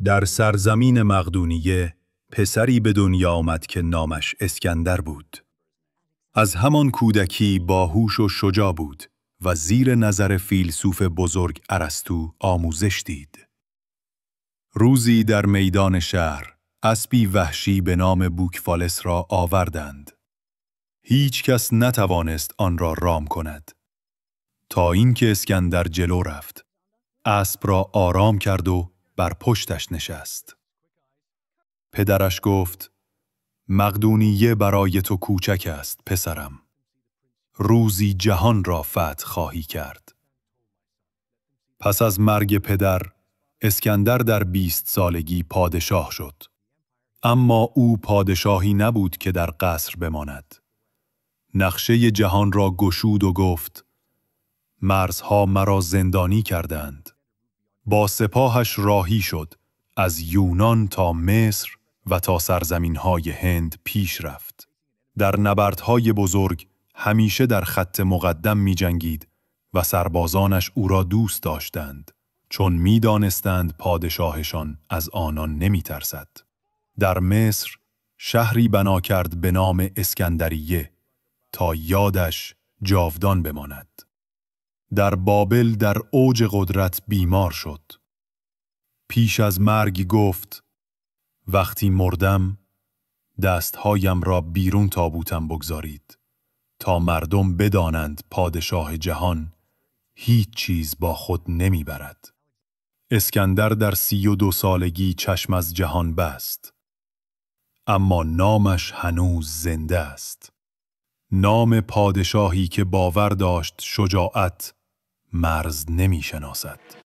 در سرزمین مقدونیه پسری به دنیا آمد که نامش اسکندر بود. از همان کودکی باهوش و شجاع بود و زیر نظر فیلسوف بزرگ ارسطو آموزش دید. روزی در میدان شهر اسبی وحشی به نام بوکفالس را آوردند. هیچ کس نتوانست آن را رام کند. تا اینکه اسکندر جلو رفت، اسب را آرام کرد و بر پشتش نشست. پدرش گفت: مقدونیه برای تو کوچک است پسرم. روزی جهان را فتح خواهی کرد. پس از مرگ پدر، اسکندر در 20 سالگی پادشاه شد. اما او پادشاهی نبود که در قصر بماند. نقشه جهان را گشود و گفت: مرزها مرا زندانی کردند. با سپاهش راهی شد، از یونان تا مصر و تا سرزمین‌های هند پیش رفت. در نبردهای بزرگ همیشه در خط مقدم می جنگید و سربازانش او را دوست داشتند، چون می دانستند پادشاهشان از آنان نمی ترسد. در مصر شهری بنا کرد به نام اسکندریه تا یادش جاودان بماند. در بابل در اوج قدرت بیمار شد. پیش از مرگ گفت: وقتی مردم، دستهایم را بیرون تابوتم بگذارید تا مردم بدانند پادشاه جهان هیچ چیز با خود نمی برد. اسکندر در 32 سالگی چشم از جهان بست. اما نامش هنوز زنده است. نام پادشاهی که باور داشت شجاعت مرز نمی شناسد.